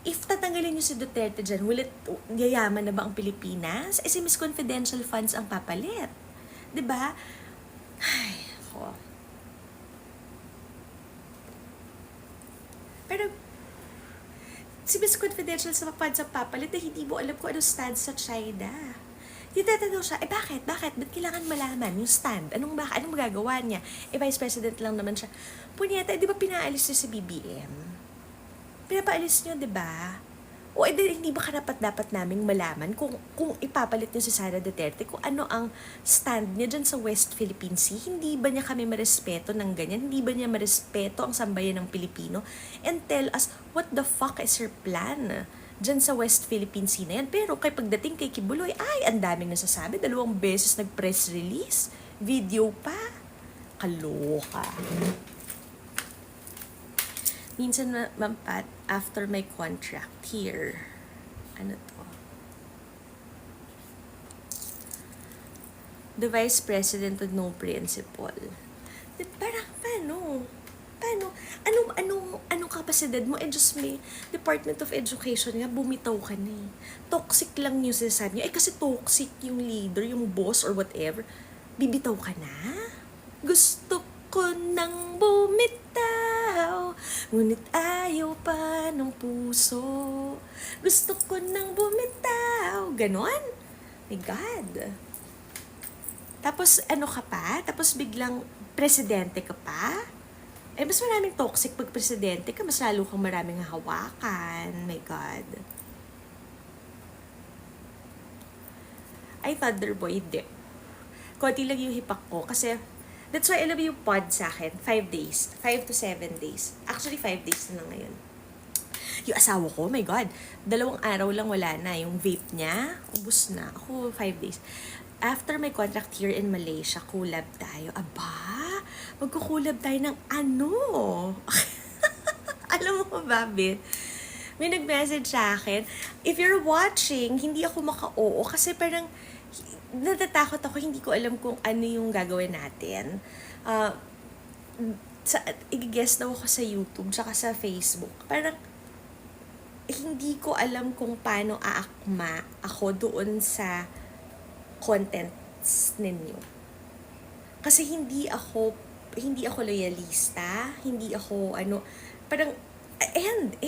[SPEAKER 1] If tatanggalin niyo si Duterte dyan, will it, yayaman na ba ang Pilipinas? SMS confidential funds ang papalit. 'Di ba? Ay, ako. Pero, si Miss Confidential sa funds ang papalit na hindi mo alam kung anong stand sa China. Tinatanong siya, bakit? Ba't kailangan malaman yung stand? Anong magagawa niya? Vice President lang naman siya. Punyeta, di ba pinaalis niya si BBM? Pinapaalis nyo, di ba? O hindi ba dapat naming malaman kung ipapalit nyo si Sara Duterte, kung ano ang stand niya dyan sa West Philippine Sea? Hindi ba niya kami marespeto ng ganyan? Hindi ba niya marespeto ang sambayan ng Pilipino? And tell us, what the fuck is her plan dyan sa West Philippine Sea na yan? Pero pagdating kay Kibuloy, ang daming nasasabi. 2 beses nag-press release. Video pa. Kaloka. Minsan, Mampat, after my contract here, ano to? The Vice President with no principle. Parang, paano? Anong kapasidad mo? Diyos me, Department of Education nga, bumitaw ka na eh. Toxic lang yung sinasabi niyo. Kasi toxic yung leader, yung boss or whatever. Bibitaw ka na? Gusto ko nang bumitaw, ngunit ayaw pa ng puso. Gusto ko nang bumitaw. Ganon? My God. Tapos ano ka pa? Tapos biglang presidente ka pa? Mas maraming toxic pag presidente ka, mas lalo kang maraming hawakan. My God. Ay, Thunderboy, hindi. Konti lang yung hipak ko kasi that's why I love yung pod sa akin. 5 days. 5 to 7 days. Actually, 5 days na lang ngayon. Yung asawa ko, my God, 2 araw lang wala na. Yung vape niya, ubus na. Ako, 5 days. After my contract here in Malaysia, collab tayo. Aba, magkukulab tayo ng ano? Alam mo ba, Bit? May nag-message sa akin, if you're watching, hindi ako maka-oo kasi parang natatakot ako, hindi ko alam kung ano yung gagawin natin. I-guess daw ako sa YouTube tsaka sa Facebook. Parang hindi ko alam kung paano aakma ako doon sa contents ninyo. Kasi hindi ako loyalista, hindi ako parang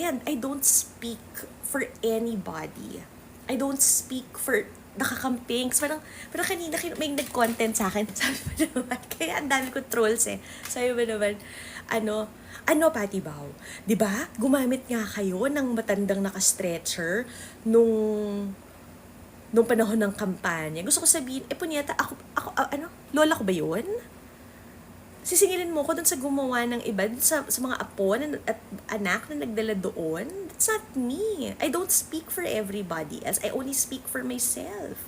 [SPEAKER 1] and I don't speak for anybody. I don't speak for nakakamping. Parang kanina may nag-content sa akin. Sabi mo naman, kaya ang dami ko trolls eh. Sabi mo naman, Pati Bao, di ba? Gumamit nga kayo ng matandang naka-stretcher nung panahon ng kampanya. Gusto ko sabihin, punyeta, ako, lola ko ba yun? Sisingilin mo ko dun sa gumawa ng iba, sa mga apo at anak na nagdala doon. That's not me. I don't speak for everybody else. I only speak for myself.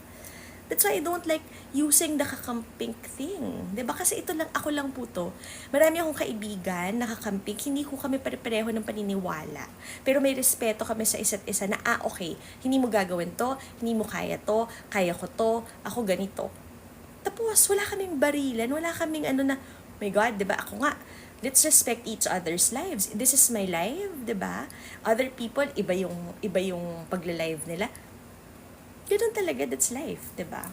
[SPEAKER 1] That's why I don't like using the kakamping thing. Diba? Kasi ako lang po to. Marami akong kaibigan, nakakamping, hindi ko kami pare-pareho ng paniniwala. Pero may respeto kami sa isa't isa na, okay, hindi mo gagawin to, hindi mo kaya to, kaya ko to, ako ganito. Tapos, wala kaming barilan, wala kaming my God, diba? Ako nga, let's respect each other's lives. This is my life, diba? Other people, iba yung pagla-live nila. Ganun talaga, that's life, diba?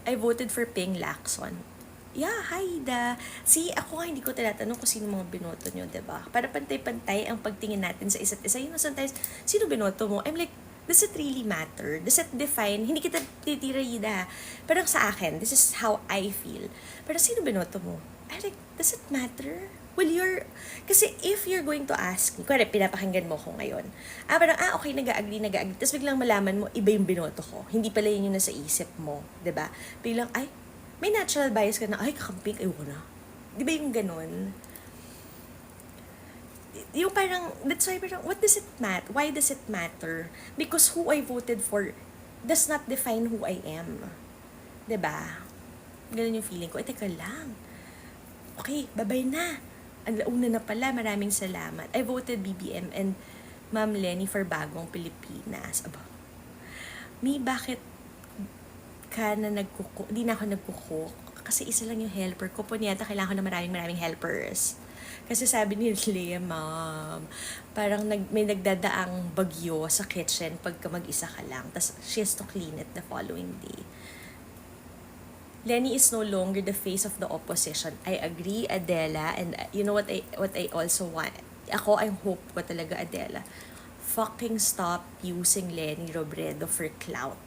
[SPEAKER 1] I voted for Ping Lacson. Yeah, hi da. See, ako nga hindi ko tinatanong kung sino mga binoto nyo, diba? Para pantay-pantay ang pagtingin natin sa isa't isa. You know, sometimes, sino binoto mo? I'm like, does it really matter? Does it define? Hindi kita titira Ida. Pero sa akin, this is how I feel. Pero sino binoto mo? I'm like, does it matter? Kasi if you're going to ask me, kung pinapakinggan mo ko ngayon, parang, okay, nag-agree, tapos biglang malaman mo, iba yung binoto ko. Hindi pala yun yung nasa isip mo, diba? Biglang, may natural bias ka na, kakamping, ayoko na. Diba yung ganun? yung parang, that's why parang, what does it matter? Why does it matter? Because who I voted for does not define who I am. 'Di ba? Ganun yung feeling ko. Teka lang. Okay, bye-bye na. Ang una na pala, maraming salamat. I voted BBM and Ma'am Lenny for Bagong Pilipinas. Aba, bakit ka na di na ako nagkukook? Kasi isa lang yung helper ko. Punyata, kailangan ko na maraming helpers. Kasi sabi ni Leah, Ma'am, parang may nagdadaang bagyo sa kitchen pagka mag-isa ka lang. Tapos she has to clean it the following day. Lenny is no longer the face of the opposition. I agree, Adela, and you know what I also want. Ako, I hope ko talaga, Adela. Fucking stop using Lenny Robredo for clout.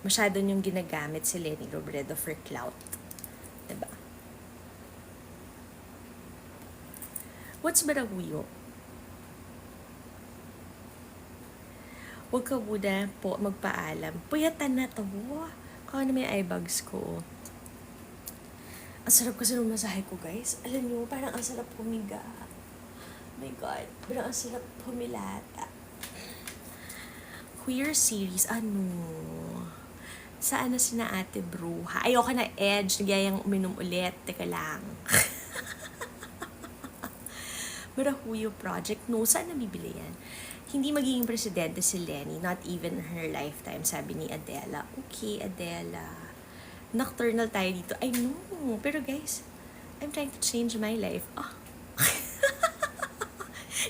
[SPEAKER 1] Masyado niyong ginagamit si Lenny Robredo for clout. Diba? What's Baraguyo? Huwag ka muna po magpaalam. Puyatan na to. Kung ano may eye bags ko. Ang sarap kasi nung masahe ko, guys. Alam niyo, parang ang sarap humiga. Oh my God. Parang ang sarap humilata. Queer series, ano? Saan na sina Ate Bruha? Ayoko na Edge. Nagyayang uminom ulit. Teka lang. Barahuyo Project. No, saan nabibili yan? Hindi magiging presidente si Lenny, not even in her lifetime, sabi ni Adela. Okay, Adela. Nocturnal tayo dito. I know. Pero guys, I'm trying to change my life. Oh.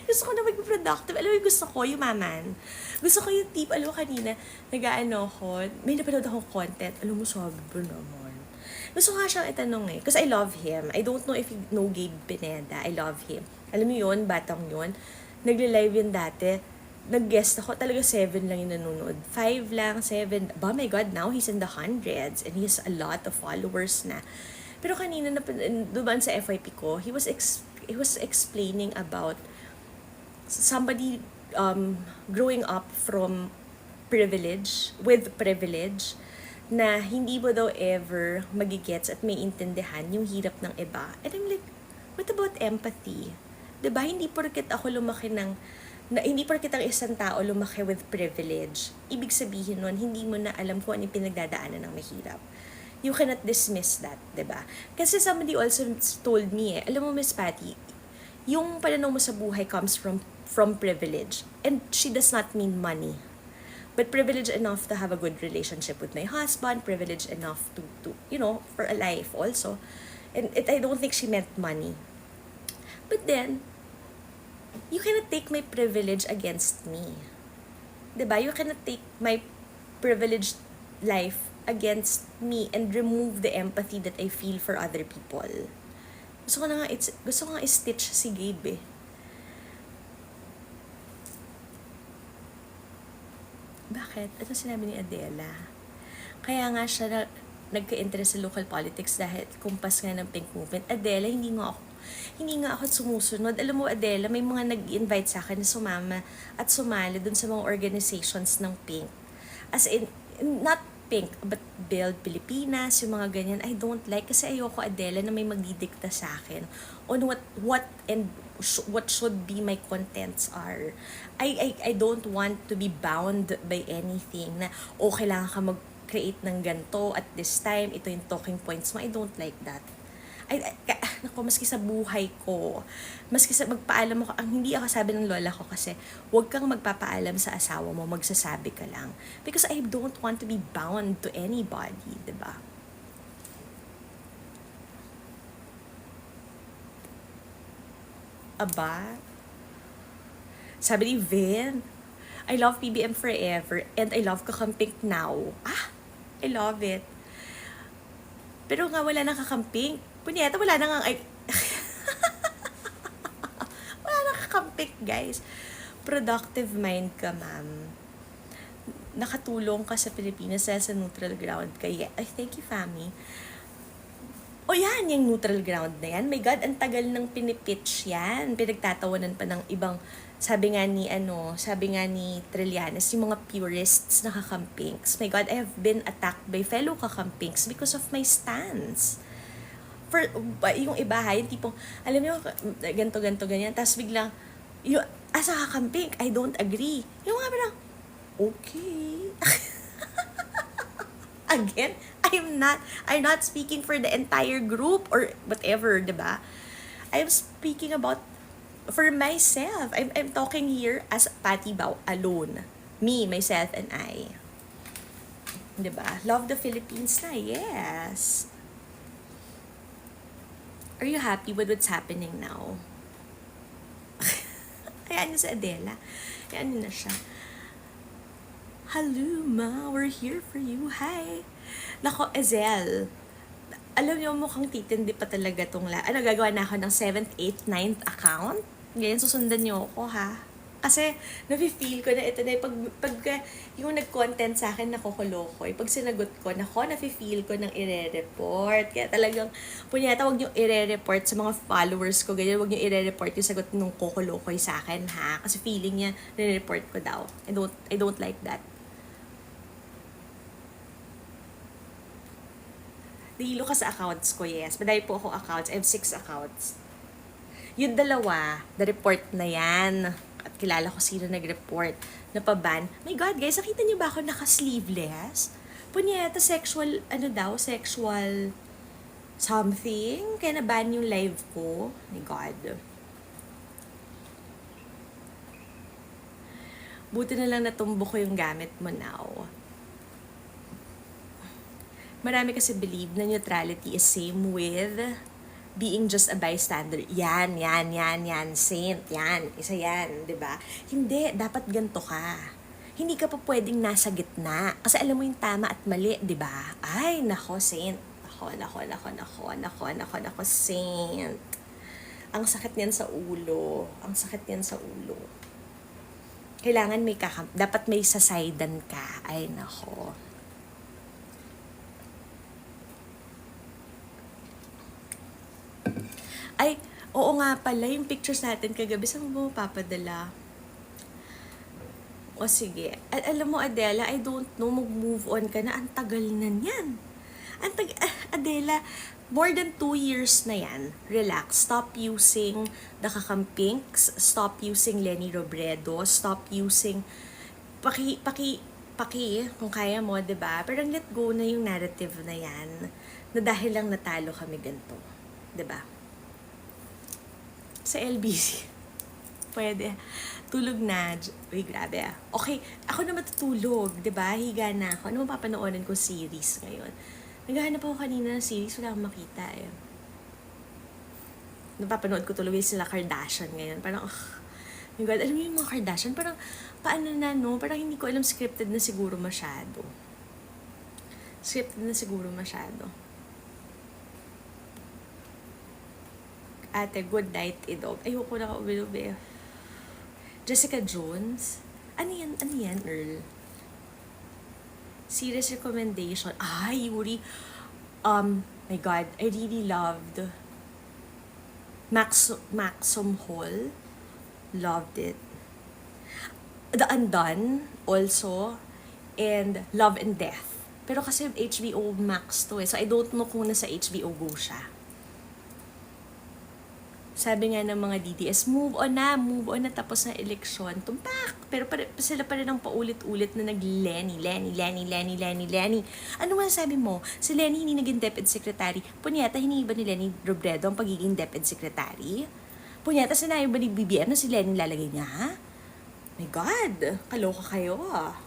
[SPEAKER 1] Gusto ko na maging productive. Alam mo yung gusto ko, yung maman. Gusto ko yung tip, alam mo kanina, nag-ano ko, may napanood akong content. Alam mo, sabi ba naman? Gusto ko nga siyang itanong eh. Because I love him. I don't know if you know Gabe Pineda. I love him. Alam mo yun, batang yun. Nagle-live yun dati. Nag-guest ako, talaga 7 lang yung nanonood. 5 lang, 7. Oh my God, now he's in the hundreds and he has a lot of followers na. Pero kanina, dumaan sa FYP ko, he was explaining about somebody growing up from privilege, with privilege, na hindi mo daw ever magigets at may intindihan yung hirap ng iba. And I'm like, what about empathy? Diba, hindi porket ako lumaki hindi porket ang isang tao lumaki with privilege, ibig sabihin nun, hindi mo na alam kung ano yung pinagdadaanan ng mahirap. You cannot dismiss that, diba? Kasi somebody also told me alam mo, Miss Patty, yung pananaw mo sa buhay comes from privilege. And she does not mean money. But privilege enough to have a good relationship with my husband, privilege enough to for a life also. And I don't think she meant money. But then, you cannot take my privilege against me. Diba? You cannot take my privileged life against me and remove the empathy that I feel for other people. Gusto ko nga i-stitch si Gabe eh. Bakit? Ito sinabi ni Adela. Kaya nga siya nagka-interest sa local politics dahil kumpas nga ng Pink Movement. Adela, hindi nga ako sumusunod. Alam mo, Adela, may mga nag-invite sa akin na sumama at sumali dun sa mga organizations ng Pink. As in, not Pink, but Build Pilipinas, yung mga ganyan. I don't like, kasi ayoko, Adela, na may magdidikta sa akin on what should be my contents are. I don't want to be bound by anything na, kailangan ka mag-create ng ganito at this time, ito yung talking points mo. I don't like that. Maski sa buhay ko, maski sa magpaalam ako, ang hindi ako sabi ng lola ko kasi, huwag kang magpapaalam sa asawa mo, magsasabi ka lang. Because I don't want to be bound to anybody, diba? Aba? Sabi ni Vin, I love PBM forever and I love Kakamping now. I love it. Pero nga wala nang kakamping. Punyeta, wala nang wala nang kakamping, guys. Productive mind ka, ma'am. Nakatulong ka sa Pilipinas sa neutral ground. Kaya, thank you, Fami. Yan, yung neutral ground na yan. My God, ang tagal ng pinipitch yan. Pinagtatawanan pa ng ibang, sabi nga ni Trillanes, yung mga purists na kakampings. My God, I have been attacked by fellow kakampings because of my stance. for, yung iba ha, yung tipong, alam niyo, ganto, ganyan. Tapos biglang, yung, asa kakamping, I don't agree. Yung mga parang, okay. Again, I'm not speaking for the entire group or whatever, diba? I'm speaking about for myself. I'm talking here as Patty Bao alone. Me, myself, and I. Diba? Love the Philippines na, yes. Are you happy with what's happening now? Hayaan niyo si Adela. Hayaan niyo na siya. Hello, ma. We're here for you. Hi. Nako, Ezel. Alam niyo, mukhang titindi pa talaga tong gagawa na ako ng 7th, 8th, 9th account. Ngayon, susundan niyo ako, ha? Kasi, nafe-feel ko na ito na pag yung nag-content sa akin, nakukulokoy. Pag sinagot ko, nafe-feel ko ng ire-report. Kaya talagang, punyata, wag niyo ire-report sa mga followers ko, ganyan, wag niyo ire-report yung sagot nung kukulokoy sa akin, ha? Kasi feeling niya, nire-report ko daw. I don't like that. Dilo ka sa accounts ko, yes. Madami po akong accounts. I have 6 accounts. Yung dalawa, the report na yan. At kilala ko sino nag-report na pa-ban. My God, guys, nakita niyo ba ako naka-sleeveless? Punyeta, sexual something. Kaya na-ban yung live ko. My God. Buti na lang natumbo ko yung gamit mo now. Marami kasi believe na neutrality is same with being just a bystander. Yan, saint, yan, isa yan, di ba? Hindi, dapat ganito ka. Hindi ka pa pwedeng nasa gitna. Kasi alam mo yung tama at mali, di ba? Ay, nako, saint. Nako, saint. Ang sakit niyan sa ulo. Kailangan dapat may sasaydan ka. Ay, nako. Ay, oo nga pala, yung pictures natin kagabi, saan mo papadala? O sige, alam mo Adela, I don't know, mag-move on ka na, ang tagal na yan. Adela, more than 2 years na yan. Relax, stop using the Kakampinks, stop using Lenny Robredo, stop using, kung kaya mo, diba? Pero let go na yung narrative na yan, na dahil lang natalo kami ganito, diba? Sa LBC. Pwede. Tulog na. Uy, grabe ah. Okay, ako na matutulog. Diba? Higa na ako. Ano mapapanoorin ko series ngayon? Naghahanap ako kanina ng series. Wala akong makita eh. Napapanood ko tuloy sila Kardashian ngayon. Parang, my God, alam mo yung mga Kardashian? Parang, paano na, no? Parang hindi ko alam, scripted na siguro masyado. Ate, good night, idog. Ayoko na ka-ubi-ubi. Jessica Jones? Ano yan, Earl? Series recommendation. Ay, Yuri. My God, I really loved Maxim Hall. Loved it. The Undone, also. And Love and Death. Pero kasi HBO Max to eh. So, I don't know kung nasa HBO Go siya. Sabi nga ng mga DDS, move on na tapos na eleksyon, tumpak. Pero sila pa rin ang paulit-ulit na nag-Lenny. Ano nga sabi mo? Si Lenny hindi naging DepEd Secretary. Punyata, hindi ba ni Lenny Robredo ang pagiging DepEd Secretary? Punyata, sinabi ba ni BBM na si Lenny lalagay niya, ha? My God, kaloka kayo ah.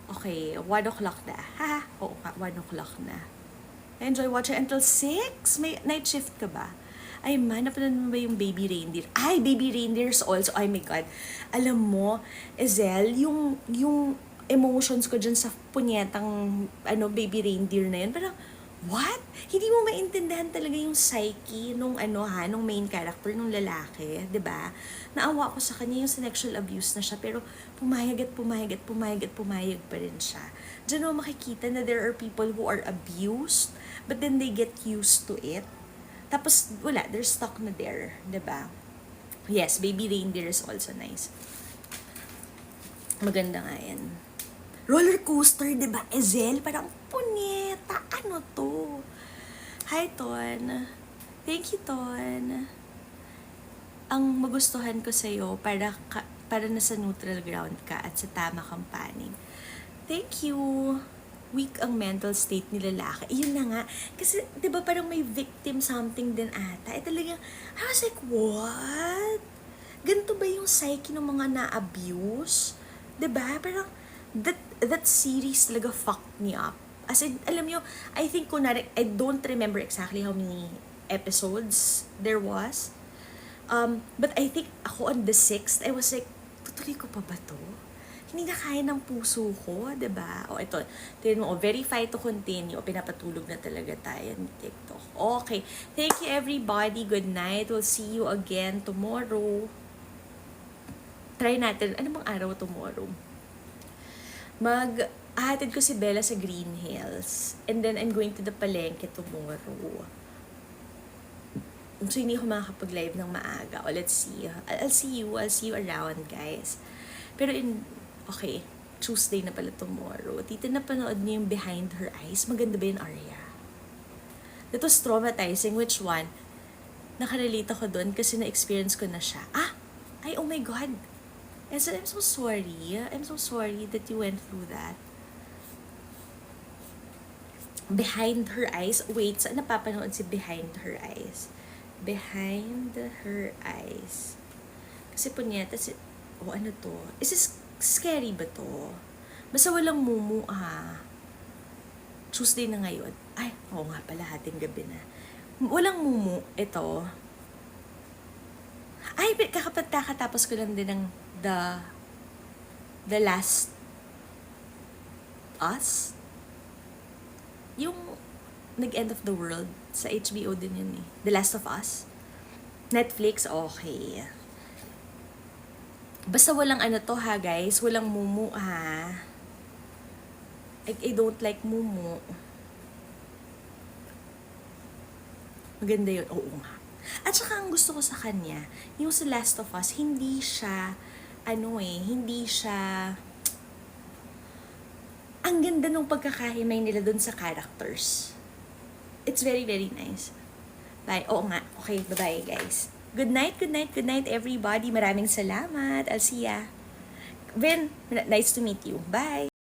[SPEAKER 1] Okay, 1 o'clock na. Haha, oo nga, 1 o'clock na. Enjoy watching until 6? May night shift ka ba? Ay man, napanood mo ba yung Baby Reindeer? Ay, Baby Reindeers also. Ay my God. Alam mo, Ezel, yung emotions ko dyan sa punyetang Baby Reindeer na yun, parang, what? Hindi mo maintindihan talaga yung psyche nung main character, nung lalaki, 'di ba? Naawa ko sa kanya yung sexual abuse na siya, pero pumayag pa rin siya. Diyan mo makikita na there are people who are abused, but then they get used to it. Tapos wala, they're stuck na there, 'di ba? Yes, Baby Reindeer is also nice. Maganda nga yan. Roller coaster, di ba? Ezel, parang punyeta. Ano to? Hi, Ton. Thank you, Ton. Ang magustuhan ko sa'yo, para nasa neutral ground ka at sa tama kang panig. Thank you. Weak ang mental state ni lalaki. Yun na nga. Kasi, di ba parang may victim something din ata. Talagang, I was like, what? Ganito ba yung psyche ng mga na-abuse? Di ba? Parang, that series talaga fucked me up. As in, alam nyo, I think kunwari, I don't remember exactly how many episodes there was. But I think ako on the 6th, I was like, tutuloy ko pa ba to? Hindi na kaya ng puso ko, diba? O ito, tingnan mo, verify to continue. O pinapatulog na talaga tayo ni TikTok. Okay. Thank you everybody. Good night. We'll see you again tomorrow. Try natin. Ano bang araw tomorrow? Ahatid ko si Bella sa Green Hills. And then I'm going to the Palengke tomorrow. So, hindi ako makakapag-live ng maaga. O, let's see. I'll see you. I'll see you around, guys. Pero okay, Tuesday na pala tomorrow. Tita, napanood niyo yung Behind Her Eyes? Maganda ba yun, Arya? That was traumatizing. Which one? Nakarelate ako doon kasi na-experience ko na siya. Oh my God. I'm so sorry. I'm so sorry that you went through that. Behind Her Eyes. Wait, saan napapanood si Behind Her Eyes? Behind Her Eyes. Kasi punyeta ano to? Is this scary ba to? Basta walang mumu Tuesday na ngayon. Oo nga pala, hating gabi na. Walang mumu. Ito. Kakatapos ko lang din ng The Last Us. Yung nag-end of the world. Sa HBO din yun eh. The Last of Us. Netflix, okay. Basta walang ano to ha, guys. Walang mumu ha. I don't like mumu. Maganda yun. Oo nga. At saka ang gusto ko sa kanya, yung sa Last of Us, hindi siya, hindi siya, ang ganda nung pagkakahimay nila dun sa characters. It's very, very nice. Bye. Oo nga. Okay, bye-bye, guys. Good night, everybody. Maraming salamat. I'll see ya. Ben, nice to meet you. Bye.